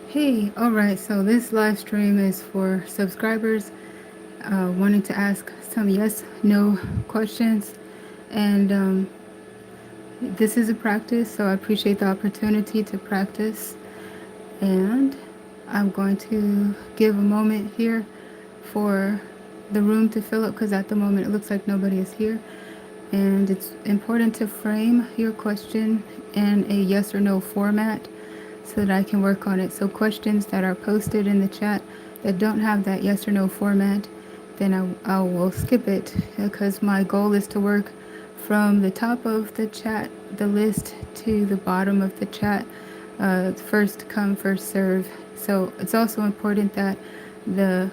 Hey, all right, so this live stream is for subscribers wanting to ask some yes no questions. And this is a practice, so I appreciate the opportunity to practice. And I'm going to give a moment here for the room to fill up because at the moment it looks like nobody is here. And it's important to frame your question in a yes or no format so that I can work on it. So questions that are posted in the chat that don't have that yes or no format, then I will skip it because my goal is to work from the top of the chat, the list, to the bottom of the chat, first come, first serve. So it's also important that the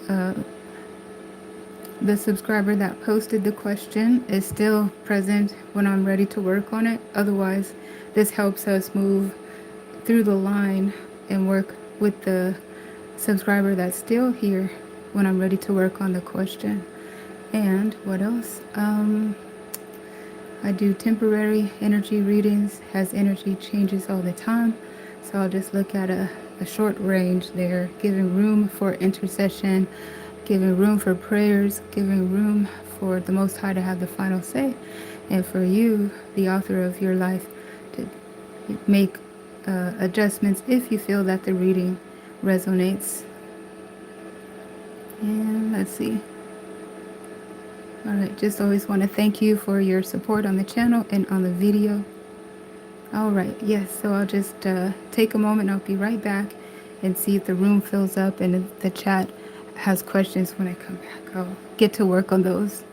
uh, the subscriber that posted the question is still present when I'm ready to work on it. Otherwise, this helps us move through the line and work with the subscriber that's still here when I'm ready to work on the question. And what else? I do temporary energy readings as energy changes all the time. So I'll just look at a short range there, giving room for intercession, giving room for prayers, giving room for the Most High to have the final say, and for you, the author of your life, to make adjustments if you feel that the reading resonates. And let's see. All right, just always want to thank you for your support on the channel and on the video. All right, yes, so I'll just take a moment. I'll be right back and see if the room fills up and if the chat has questions when I come back. I'll get to work on those.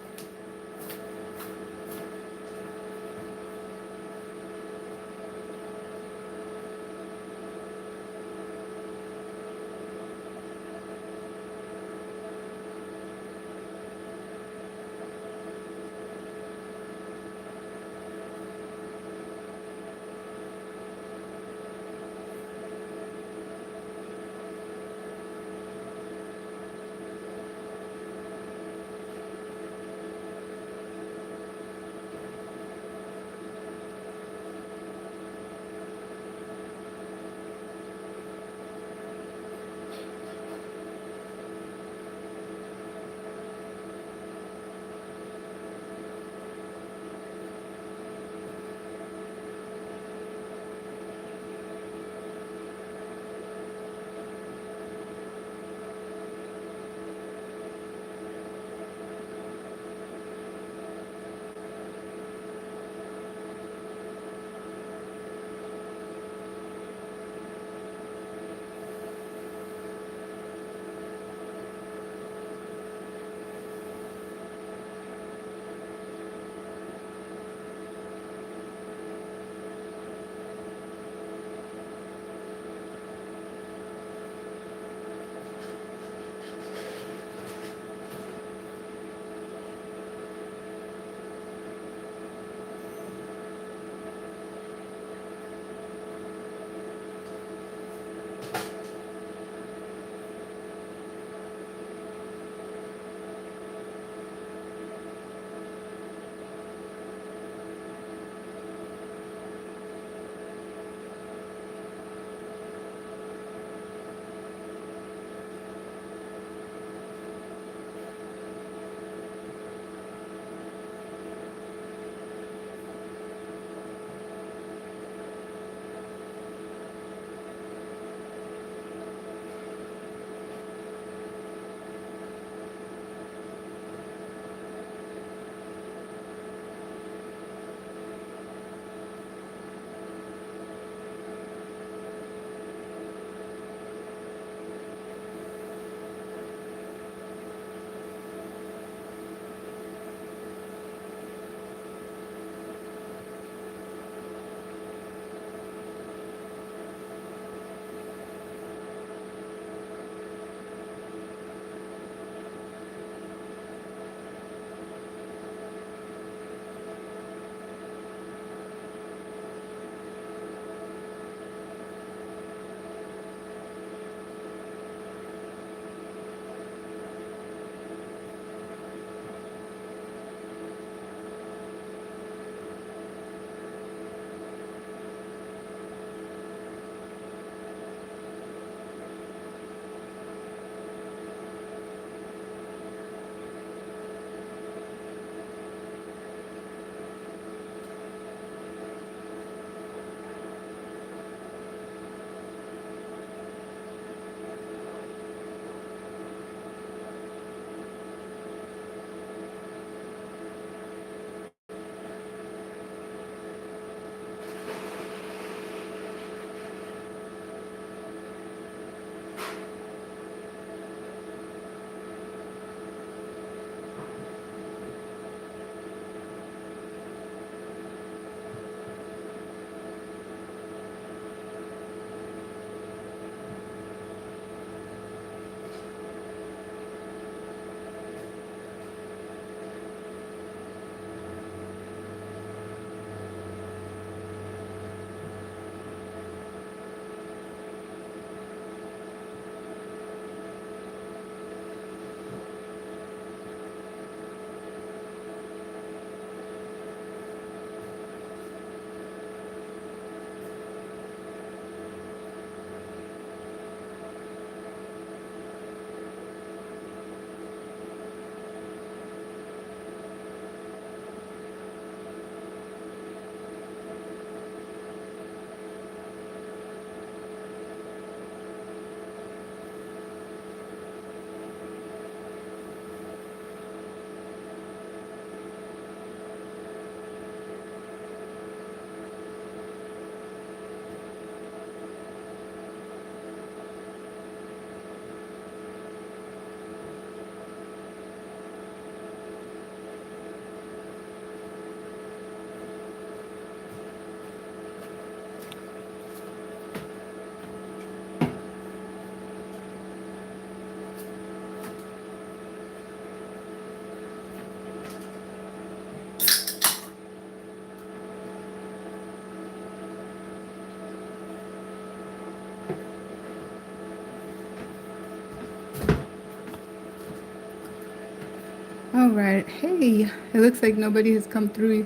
All right. Hey, it looks like nobody has come through.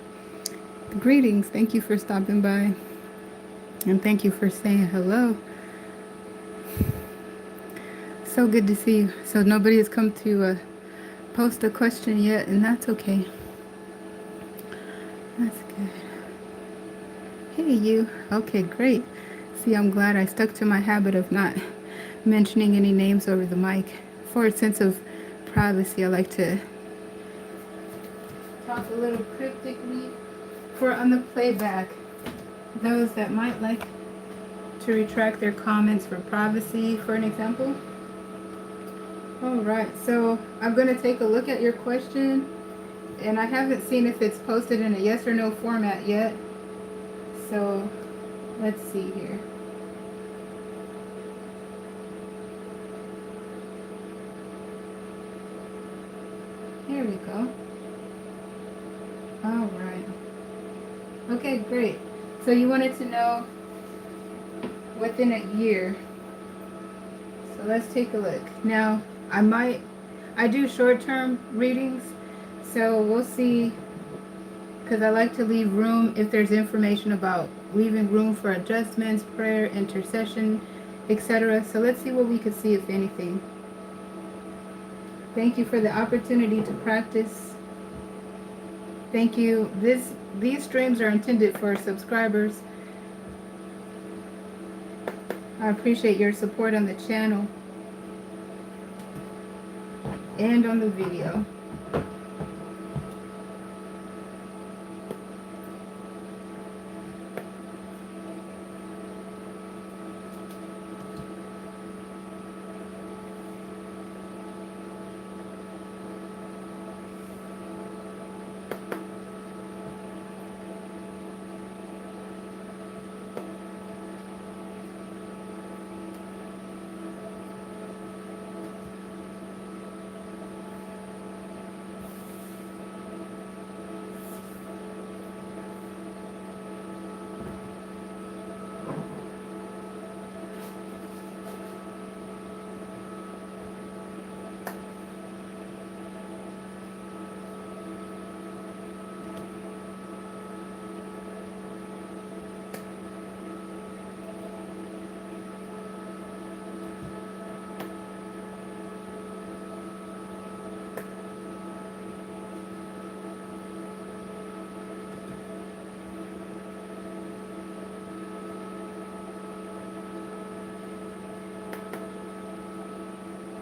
Greetings. Thank you for stopping by. And thank you for saying hello. So good to see you. So nobody has come to post a question yet, and that's okay. That's good. Hey, you. Okay, great. See, I'm glad I stuck to my habit of not mentioning any names over the mic. For a sense of privacy, I like to talk a little cryptically for on the playback. Those that might like to retract their comments for privacy, for an example. All right, so I'm going to take a look at your question, and I haven't seen if it's posted in a yes or no format yet. So let's see here. Here we go. All right. Okay, great. So you wanted to know within a year. So let's take a look. Now, I do short-term readings, so we'll see, because I like to leave room if there's information about leaving room for adjustments, prayer, intercession, etc. So let's see what we could see, if anything. Thank you for the opportunity to practice. Thank you. These streams are intended for subscribers. I appreciate your support on the channel and on the video.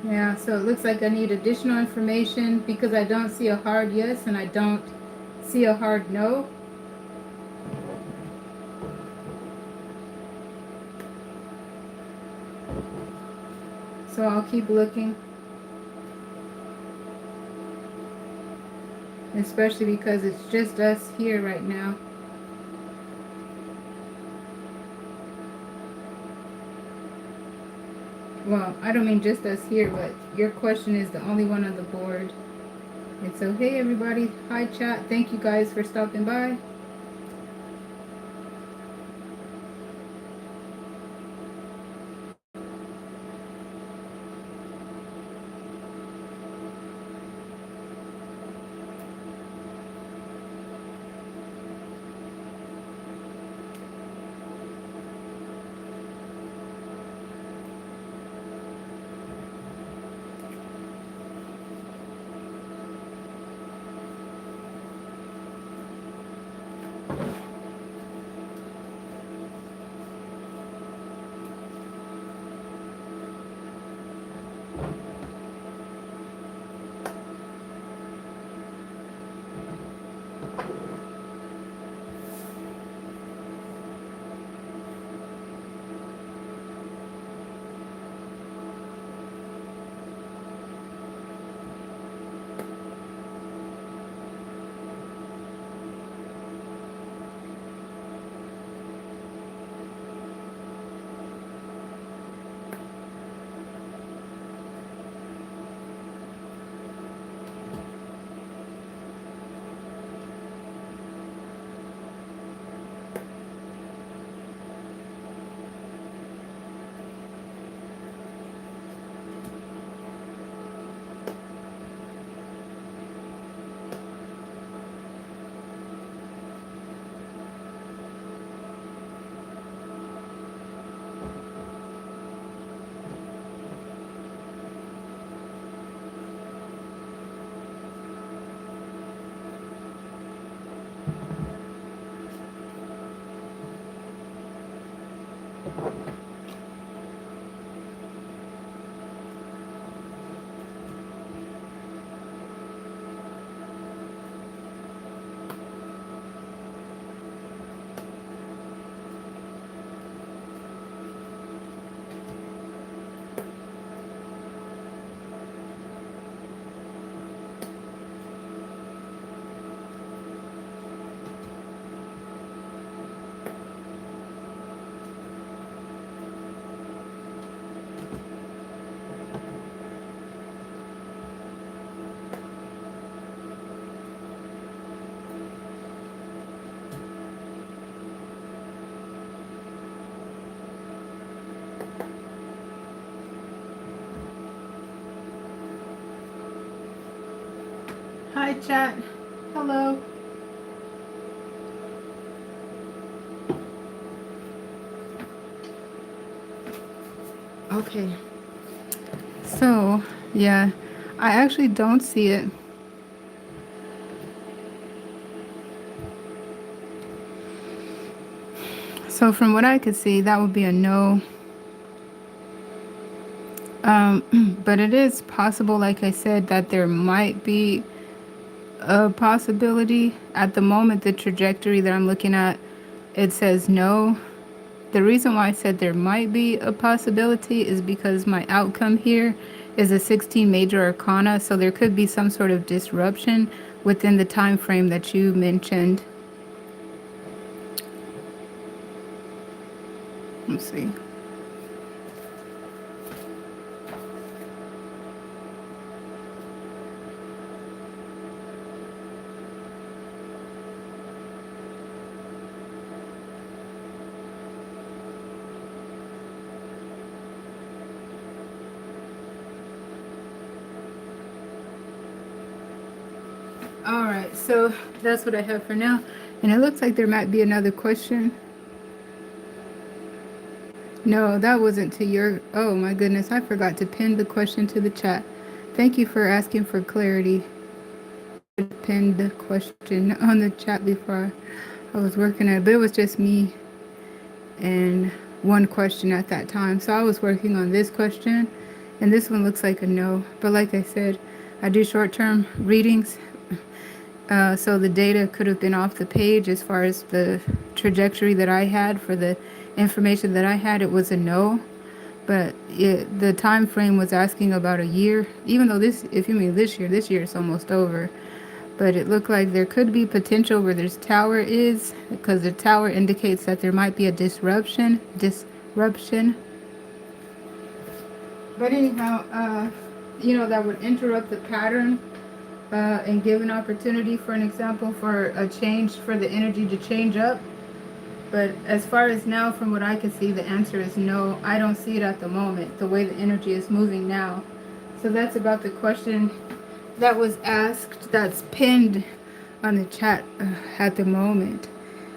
Yeah, so it looks like I need additional information because I don't see a hard yes and I don't see a hard no. So I'll keep looking. Especially because it's just us here right now. Well, I don't mean just us here, but your question is the only one on the board. And so, hey everybody. Hi chat. Thank you guys for stopping by. Hi, chat. Hello. Okay. So, yeah, I actually don't see it. So, from what I could see, that would be a no. But it is possible, like I said, that there might be a possibility. At the moment, the trajectory that I'm looking at, it says no. The reason why I said there might be a possibility is because my outcome here is a 16 major arcana, so there could be some sort of disruption within the time frame that you mentioned. Let's see. All right, so that's what I have for now. And it looks like there might be another question. No, that wasn't to your. Oh my goodness, I forgot to pin the question to the chat. Thank you for asking for clarity. Pinned the question on the chat before I was working at it, but it was just me and one question at that time. So I was working on this question, and this one looks like a no. But like I said, I do short term readings. So the data could have been off the page as far as the trajectory that I had for the information that I had. It was a no, but the time frame was asking about a year. Even though this, if you mean this year is almost over. But it looked like there could be potential where this tower is, because the tower indicates that there might be a disruption. But anyhow, that would interrupt the pattern and give an opportunity for an example for a change, for the energy to change up. But as far as now, from what I can see, the answer is no. I don't see it at the moment, the way the energy is moving now. So that's about the question that was asked, that's pinned on the chat at the moment.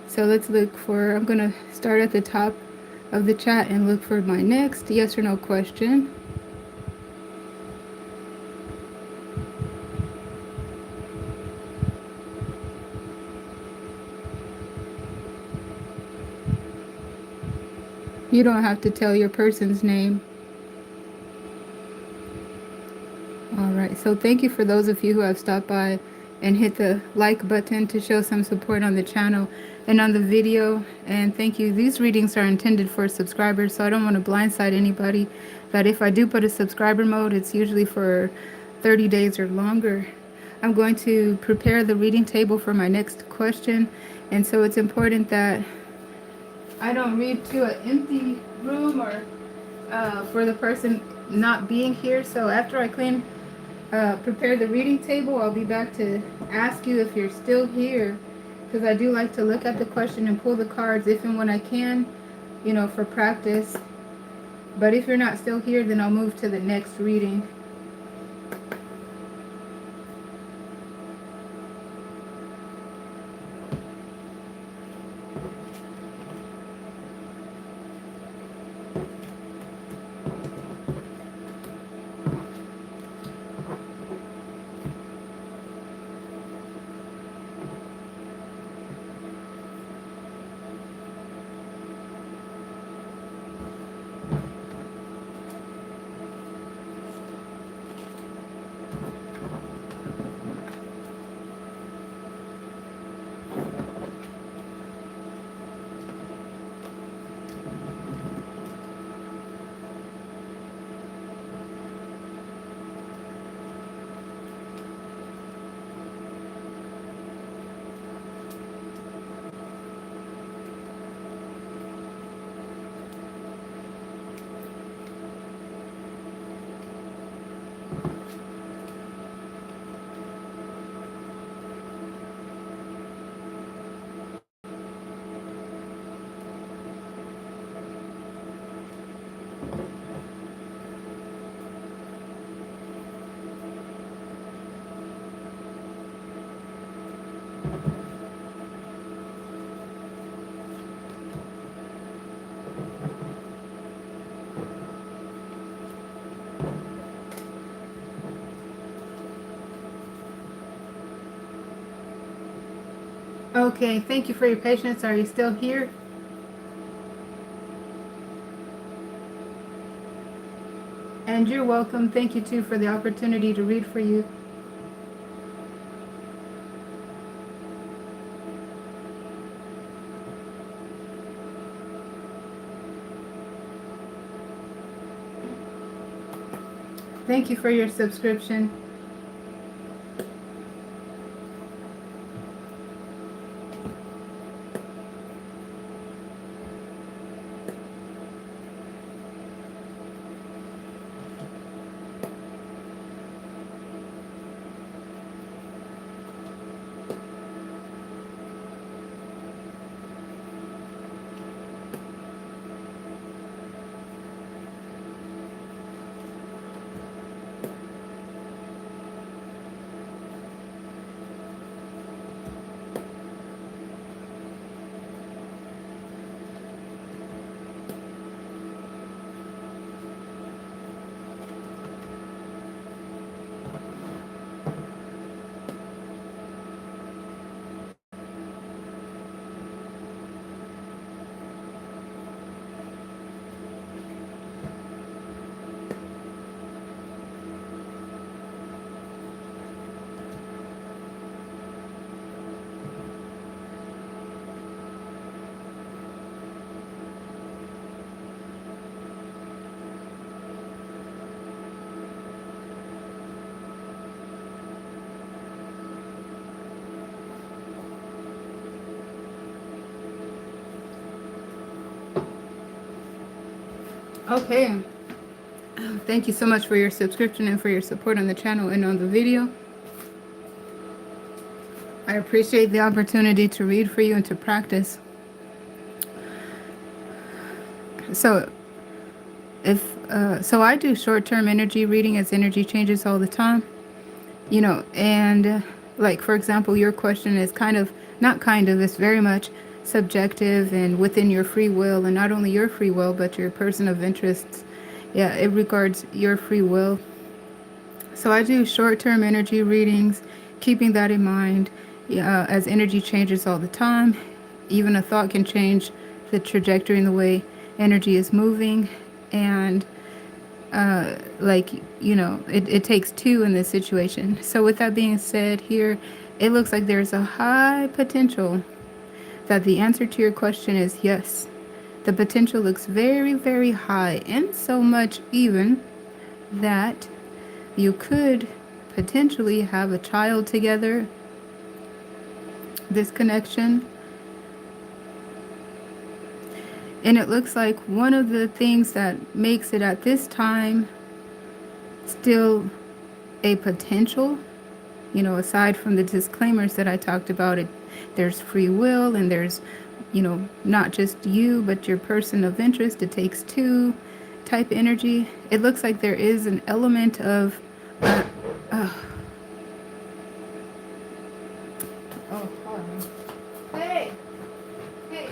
So let's look for, I'm going to start at the top of the chat and look for my next yes or no question. You don't have to tell your person's name. All right, so thank you for those of you who have stopped by and hit the like button to show some support on the channel and on the video. And thank you. These readings are intended for subscribers, so I don't want to blindside anybody. But if I do put a subscriber mode, it's usually for 30 days or longer. I'm going to prepare the reading table for my next question. And so it's important that I don't read to an empty room or for the person not being here. So after I prepare the reading table, I'll be back to ask you if you're still here, because I do like to look at the question and pull the cards if and when I can, for practice. But if you're not still here, then I'll move to the next reading. Okay, thank you for your patience. Are you still here? And you're welcome. Thank you too for the opportunity to read for you. Thank you for your subscription. Okay. Thank you so much for your subscription and for your support on the channel and on the video. I appreciate the opportunity to read for you and to practice. So so I do short-term energy reading as energy changes all the time. And like for example, your question is not kind of, it's very much subjective and within your free will, and not only your free will, but your person of interests. Yeah, it regards your free will. So I do short-term energy readings, keeping that in mind, as energy changes all the time. Even a thought can change the trajectory in the way energy is moving. And it takes two in this situation. So with that being said, here it looks like there's a high potential that the answer to your question is yes. The potential looks very, very high, and so much even that you could potentially have a child together. This connection. And it looks like one of the things that makes it at this time still a potential, aside from the disclaimers that I talked about, there's free will, and there's, not just you, but your person of interest. It takes two type energy. It looks like there is an element of, oh, hold on. Hey, hey.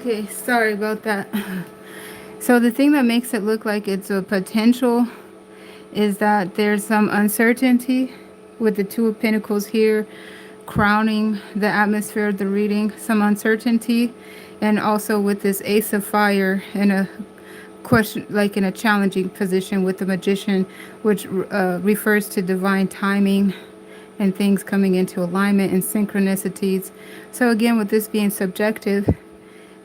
Okay, sorry about that. So the thing that makes it look like it's a potential is that there's some uncertainty with the Two of Pentacles here crowning the atmosphere of the reading, some uncertainty, and also with this Ace of Fire in a question, like in a challenging position with the Magician, which refers to divine timing and things coming into alignment and synchronicities. So again, with this being subjective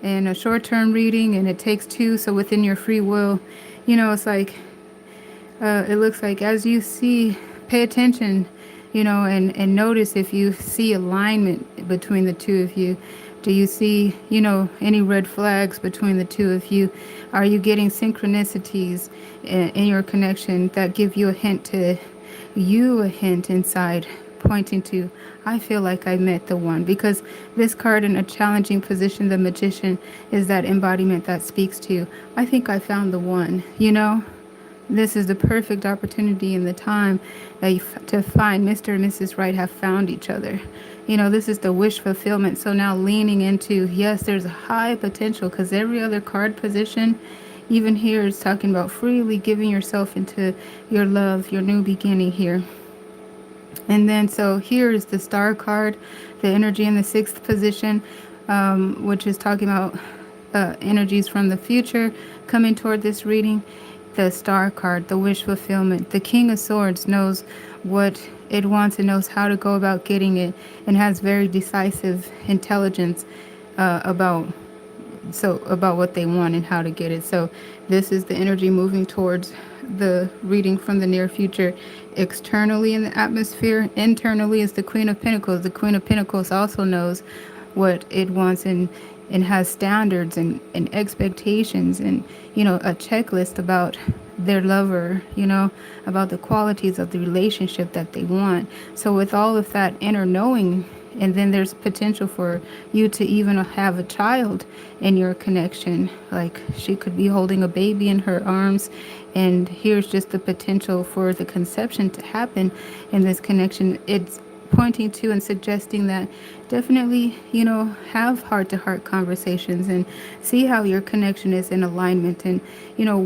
and a short-term reading, and it takes two, so within your free will, it's like it looks like as you see, pay attention, and notice if you see alignment between the two of you. Do you see, any red flags between the two of you? Are you getting synchronicities in your connection that give you a hint to you, a hint inside pointing to, I feel like I met the one? Because this card in a challenging position, the Magician, is that embodiment that speaks to, I think I found the one. This is the perfect opportunity in the time to find Mr. and Mrs. Right have found each other. This is the wish fulfillment. So now leaning into, yes, there's a high potential, because every other card position, even here, is talking about freely giving yourself into your love, your new beginning here. And then so here is the Star card, the energy in the sixth position, which is talking about energies from the future coming toward this reading. The Star card, the wish fulfillment. The King of Swords knows what it wants and knows how to go about getting it, and has very decisive intelligence about what they want and how to get it. So this is the energy moving towards the reading from the near future. Externally in the atmosphere, internally is the Queen of Pentacles. The Queen of Pentacles also knows what it wants and has standards and expectations and, a checklist about their lover, about the qualities of the relationship that they want. So with all of that inner knowing, and then there's potential for you to even have a child in your connection. Like she could be holding a baby in her arms, and here's just the potential for the conception to happen in this connection. It's pointing to and suggesting that definitely, have heart-to-heart conversations and see how your connection is in alignment, and,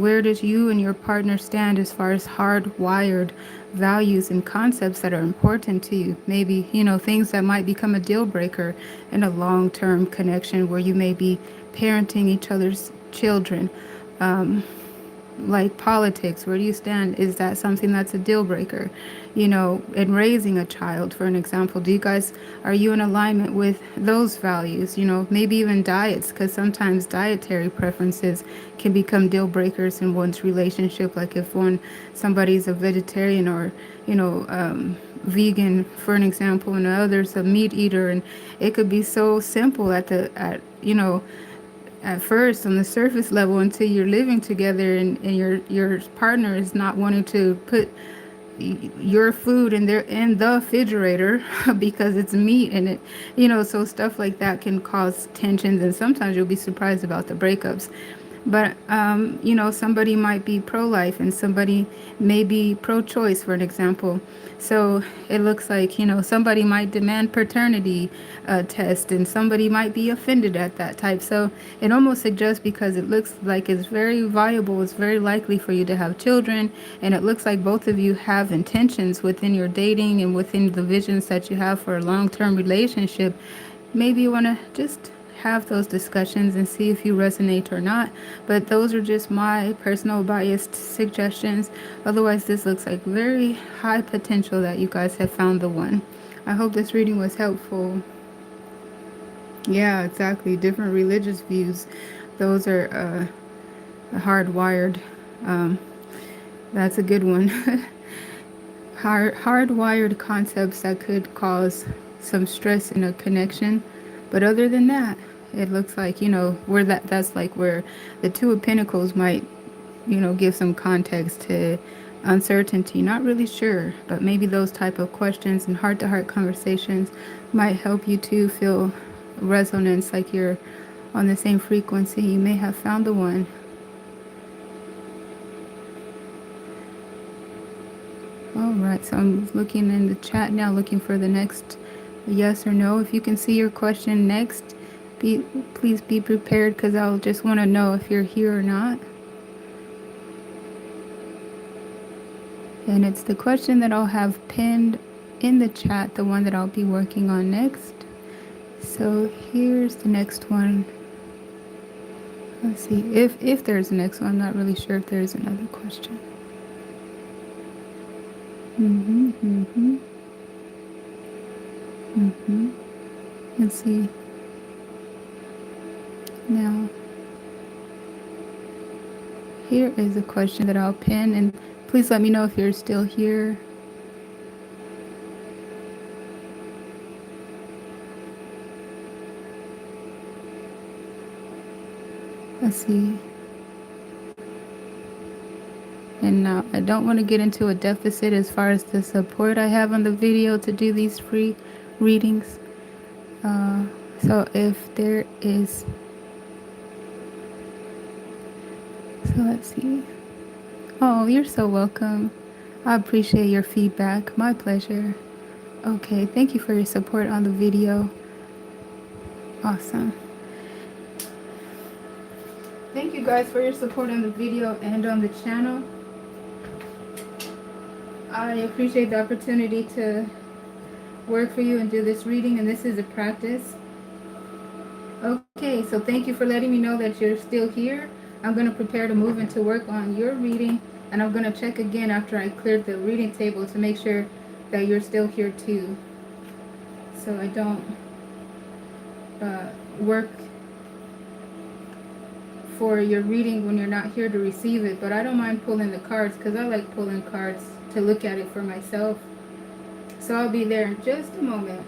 where does you and your partner stand as far as hardwired values and concepts that are important to you. Maybe, things that might become a deal breaker in a long-term connection where you may be parenting each other's children. Like politics, where do you stand? Is that something that's a deal breaker? In raising a child, for an example, are you in alignment with those values? Maybe even diets, because sometimes dietary preferences can become deal breakers in one's relationship. Like if somebody's a vegetarian or, vegan, for an example, and the other's a meat eater, and it could be so simple at first on the surface level, until you're living together and your partner is not wanting to put your food in the refrigerator because it's meat, and so stuff like that can cause tensions, and sometimes you'll be surprised about the breakups. But somebody might be pro-life and somebody may be pro-choice, for an example. So it looks like, somebody might demand paternity test, and somebody might be offended at that type. So it almost suggests, because it looks like it's very viable, it's very likely for you to have children, and it looks like both of you have intentions within your dating and within the visions that you have for a long-term relationship. Maybe you want to just have those discussions and see if you resonate or not. But those are just my personal biased suggestions. Otherwise, this looks like very high potential that you guys have found the one. I hope this reading was helpful. Yeah, exactly. Different religious views. Those are hardwired. That's a good one. Hardwired concepts that could cause some stress in a connection. But other than that, it looks like, where that's like where the Two of Pentacles might, give some context to uncertainty. Not really sure, but maybe those type of questions and heart-to-heart conversations might help you to feel resonance, like you're on the same frequency. You may have found the one. All right, so I'm looking in the chat now, looking for the next yes or no. If you can see your question next, please be prepared because I'll just want to know if you're here or not. And it's the question that I'll have pinned in the chat, the one that I'll be working on next. So here's the next one. Let's see if there's a next one. I'm not really sure if there's another question. Let's see. Now, here is a question that I'll pin, and please let me know if you're still here. Let's see. And now I don't want to get into a deficit as far as the support I have on the video to do these free readings. So if there is, so let's see. Oh, you're so welcome. I appreciate your feedback. My pleasure. Okay, thank you for your support on the video. Awesome. Thank you guys for your support on the video and on the channel. I appreciate the opportunity to work for you and do this reading, and this is a practice. Okay, so thank you for letting me know that you're still here. I'm going to prepare to move into work on your reading, and I'm going to check again after I cleared the reading table to make sure that you're still here too, so I don't work for your reading when you're not here to receive it. But I don't mind pulling the cards because I like pulling cards to look at it for myself. So I'll be there in just a moment.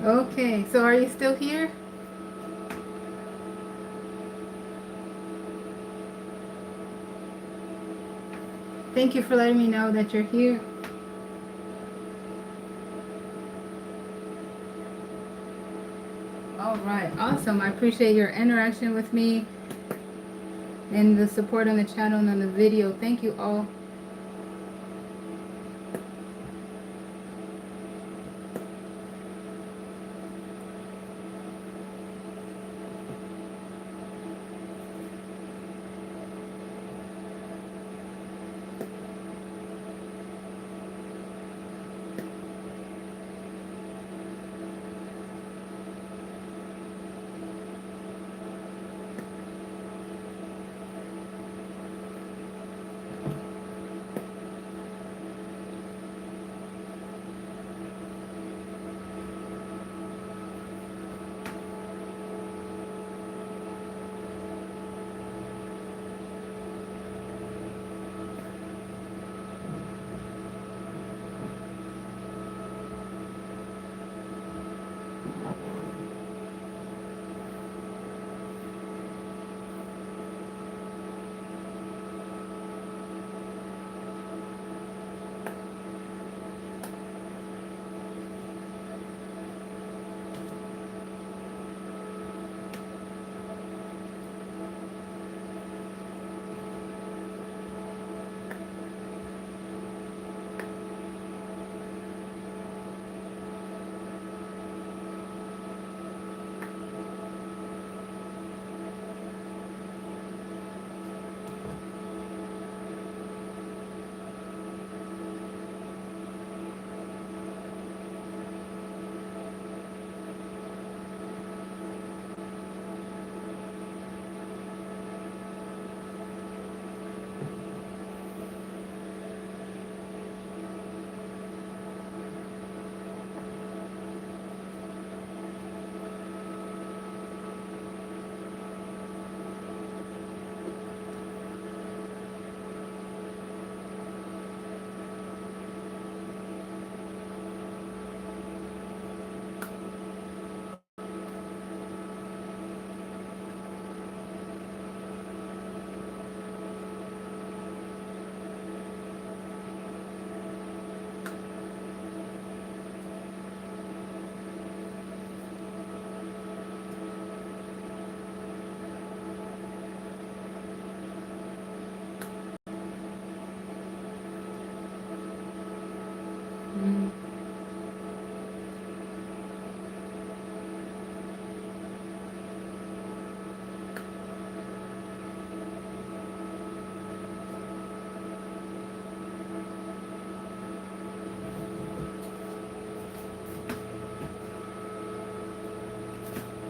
Okay, so are you still here? Thank you for letting me know that you're here. All right, awesome. I appreciate your interaction with me and the support on the channel and on the video. Thank you all.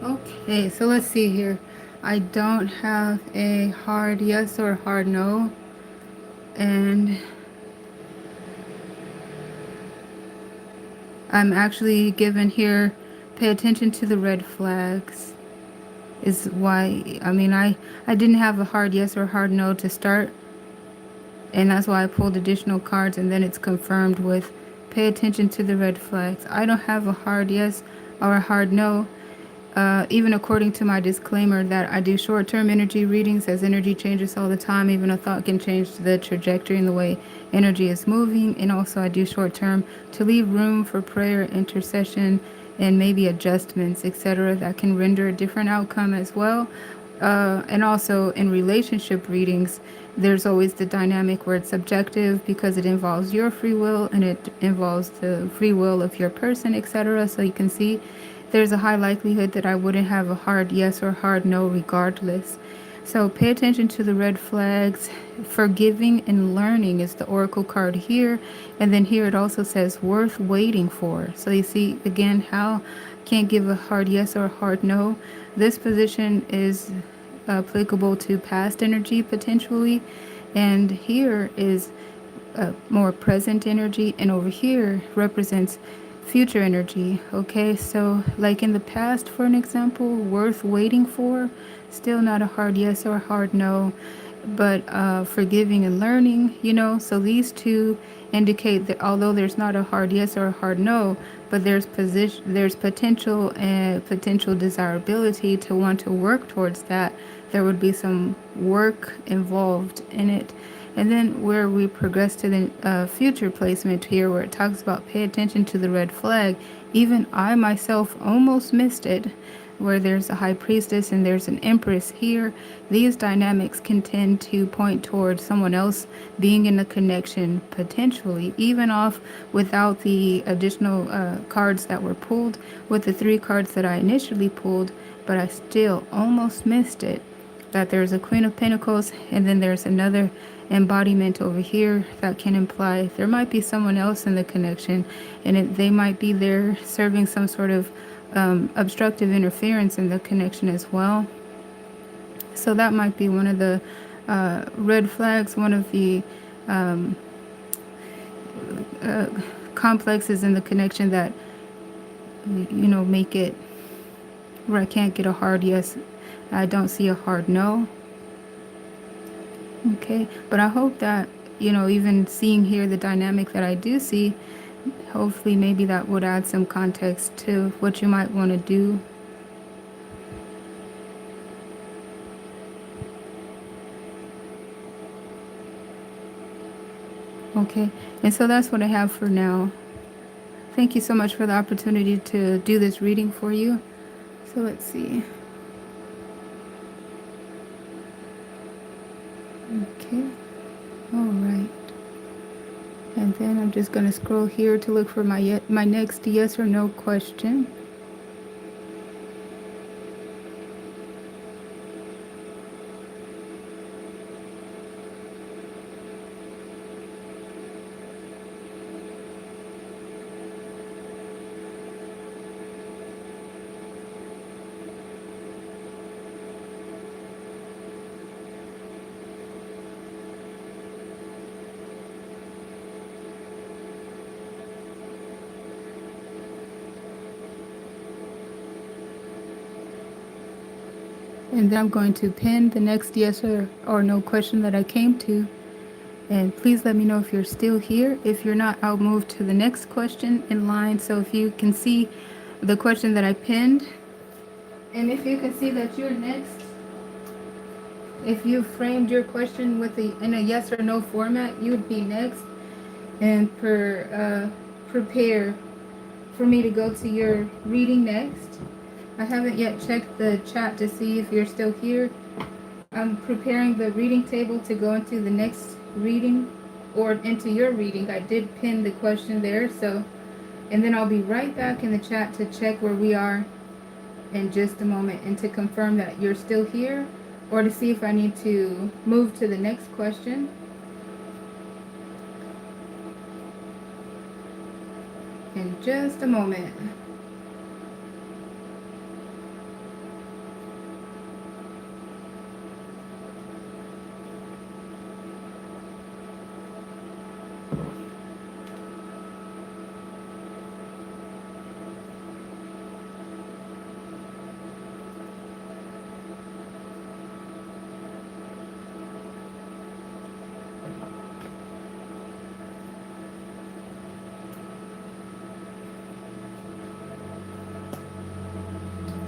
Okay, so let's see here. I don't have a hard yes or hard no, and I'm actually given here, pay attention to the red flags. Is why, I didn't have a hard yes or hard no to start, and that's why I pulled additional cards, and then it's confirmed with pay attention to the red flags. I don't have a hard yes or a hard no. Even according to my disclaimer that I do short-term energy readings, as energy changes all the time, even a thought can change the trajectory and the way energy is moving. And also I do short-term to leave room for prayer, intercession, and maybe adjustments, etc., that can render a different outcome as well. And also in relationship readings, there's always the dynamic where it's subjective because it involves your free will and it involves the free will of your person, etc. So you can see there's a high likelihood that I wouldn't have a hard yes or hard no regardless. So pay attention to the red flags. Forgiving and learning is the oracle card here. And then here it also says worth waiting for. So you see again how can't give a hard yes or a hard no. This position is applicable to past energy potentially. And here is more present energy, and over here represents future energy. Okay, so like in the past, for an example, worth waiting for, still not a hard yes or a hard no, but forgiving and learning, so these two indicate that although there's not a hard yes or a hard no, but there's potential and potential desirability to want to work towards that. There would be some work involved in it. And then where we progress to the future placement here, where it talks about pay attention to the red flag, even I myself almost missed it, where there's a high priestess and there's an empress here. These dynamics can tend to point towards someone else being in a connection potentially, even off without the additional cards that were pulled, with the 3 cards that I initially pulled, but I still almost missed it. That there's a Queen of Pentacles, and then there's another embodiment over here that can imply there might be someone else in the connection, and they might be there serving some sort of obstructive interference in the connection as well. So that might be one of the red flags, one of the complexes in the connection that make it where I can't get a hard yes. I don't see a hard no. Okay, but I hope that, even seeing here the dynamic that I do see, hopefully maybe that would add some context to what you might want to do. Okay, and so that's what I have for now. Thank you so much for the opportunity to do this reading for you. So let's see. Okay, all right. And then I'm just going to scroll here to look for my next yes or no question. And then I'm going to pin the next yes or no question that I came to. And please let me know if you're still here. If you're not, I'll move to the next question in line. So if you can see the question that I pinned, and if you can see that you're next, if you framed your question in a yes or no format, you would be next. And prepare for me to go to your reading next. I haven't yet checked the chat to see if you're still here. I'm preparing the reading table to go into the next reading or into your reading. I did pin the question there, and then I'll be right back in the chat to check where we are in just a moment and to confirm that you're still here, or to see if I need to move to the next question. In just a moment.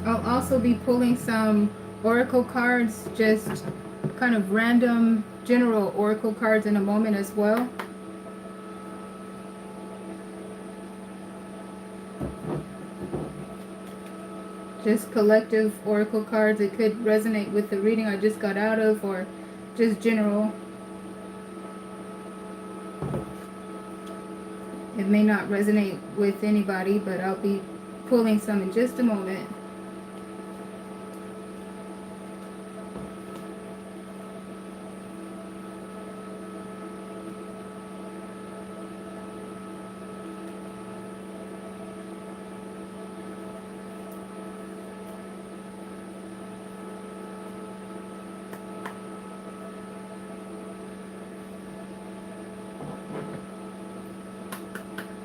I'll also be pulling some oracle cards, just kind of random general oracle cards in a moment as well. Just collective oracle cards. It could resonate with the reading I just got out of, or just general. It may not resonate with anybody, but I'll be pulling some in just a moment.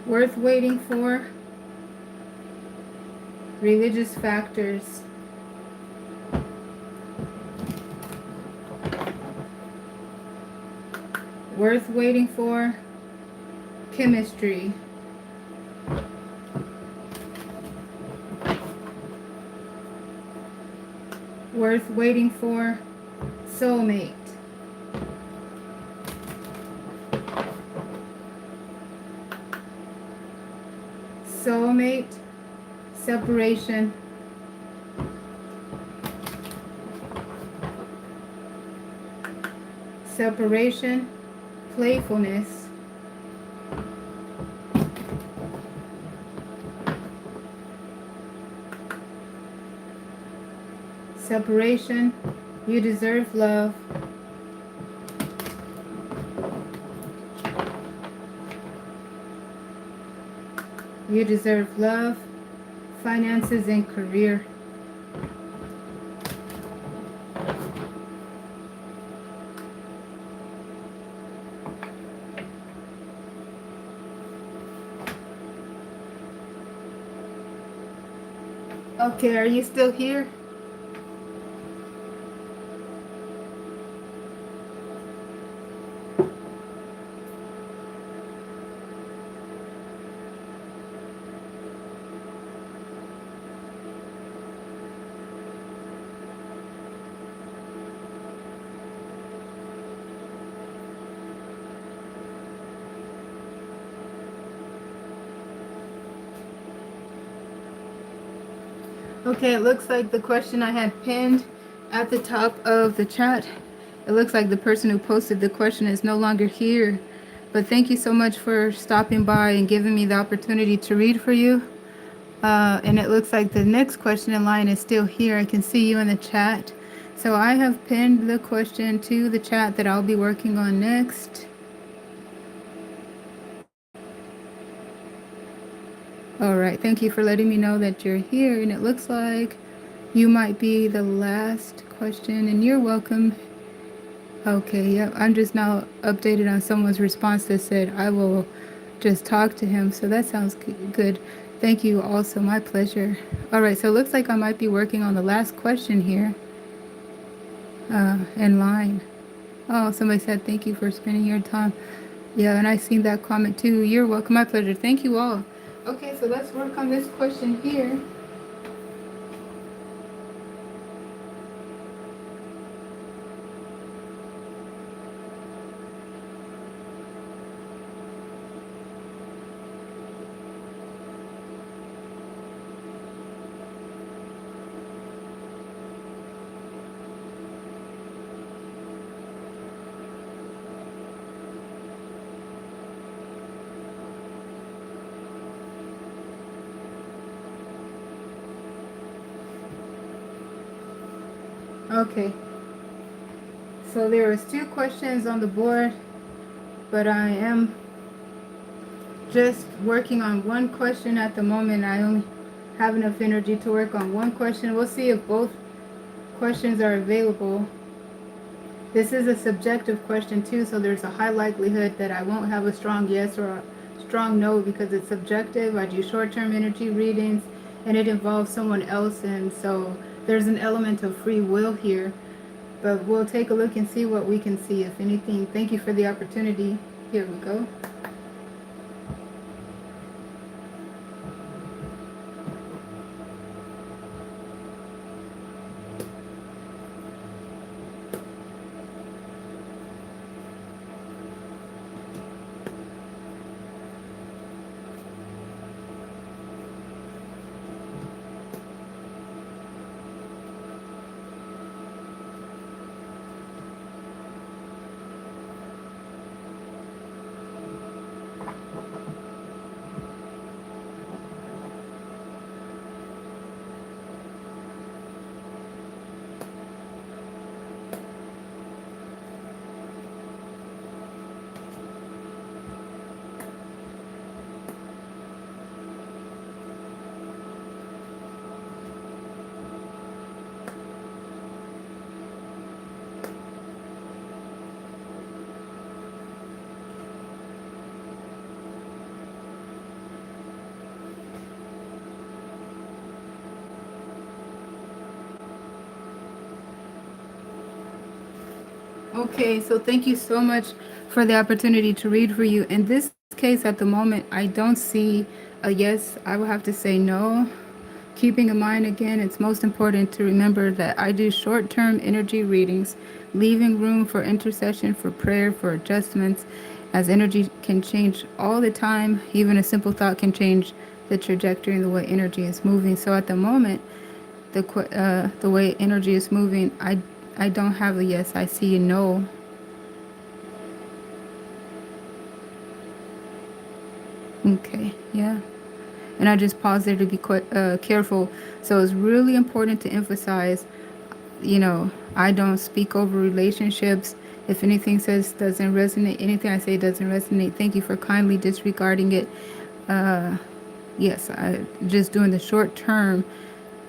Worth waiting for. Religious factors. Worth waiting for. Chemistry. Worth waiting for. Soulmate. Soulmate. Separation. Separation. Playfulness. Separation. You deserve love. You deserve love, finances, and career. Okay, are you still here? Okay, it looks like the question I had pinned at the top of the chat, it looks like the person who posted the question is no longer here. But thank you so much for stopping by and giving me the opportunity to read for you. And it looks like the next question in line is still here. I can see you in the chat. So I have pinned the question to the chat that I'll be working on next. All right, thank you for letting me know that you're here. And it looks like you might be the last question, and you're welcome. Okay, yep, I'm just now updated on someone's response that said I will just talk to him. So that sounds good. Thank you also, my pleasure. All right, so it looks like I might be working on the last question here in line. Oh, somebody said thank you for spending your time. Yeah, and I seen that comment too. You're welcome, my pleasure. Thank you all. Okay, so let's work on this question here. Okay, so there was 2 questions on the board, but I am just working on one question at the moment. I only have enough energy to work on one question. We'll see if both questions are available. This is a subjective question too, so there's a high likelihood that I won't have a strong yes or a strong no because it's subjective. I do short-term energy readings and it involves someone else, and so there's an element of free will here. But we'll take a look and see what we can see, if anything. Thank you for the opportunity. Here we go. Okay, so thank you so much for the opportunity to read for you. In this case, at the moment, I don't see a yes. I will have to say no. Keeping in mind again, it's most important to remember that I do short term energy readings, leaving room for intercession, for prayer, for adjustments, as energy can change all the time. Even a simple thought can change the trajectory and the way energy is moving. So at the moment, the way energy is moving, I don't have a yes. I see a no. Okay, yeah. And I just paused there to be quite careful. So it's really important to emphasize, I don't speak over relationships. If anything says doesn't resonate, anything I say doesn't resonate, thank you for kindly disregarding it. Uh, yes, I just doing the short term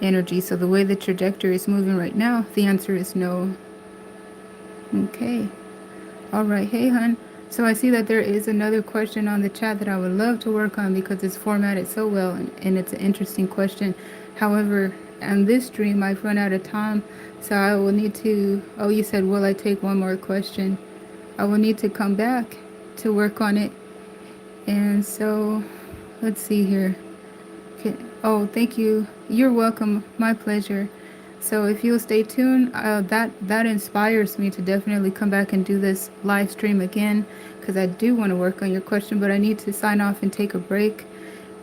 energy. So the way the trajectory is moving right now, the answer is no. Okay. All right. Hey, hun. So I see that there is another question on the chat that I would love to work on because it's formatted so well and it's an interesting question. However, on this stream, I've run out of time. So I will need to. Oh, you said, will I take one more question? I will need to come back to work on it. And so let's see here. Okay. Oh, thank you. You're welcome. My pleasure. So if you'll stay tuned, that inspires me to definitely come back and do this live stream again because I do want to work on your question, but I need to sign off and take a break.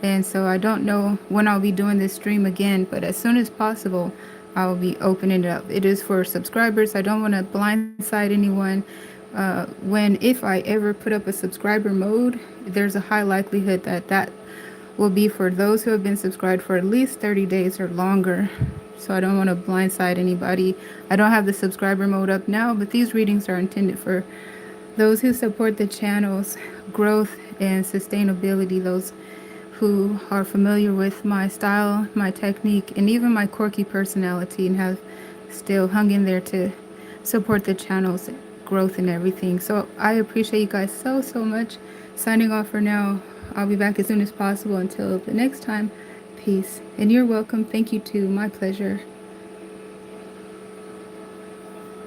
And so I don't know when I'll be doing this stream again, but as soon as possible, I'll be opening it up. It is for subscribers. I don't want to blindside anyone. If I ever put up a subscriber mode, there's a high likelihood that will be for those who have been subscribed for at least 30 days or longer. So I don't want to blindside anybody. I don't have the subscriber mode up now, but these readings are intended for those who support the channel's growth and sustainability, those who are familiar with my style, my technique, and even my quirky personality and have still hung in there to support the channel's growth and everything. So I appreciate you guys so, so much. Signing off for now. I'll be back as soon as possible. Until the next time, peace. And you're welcome. Thank you too. My pleasure.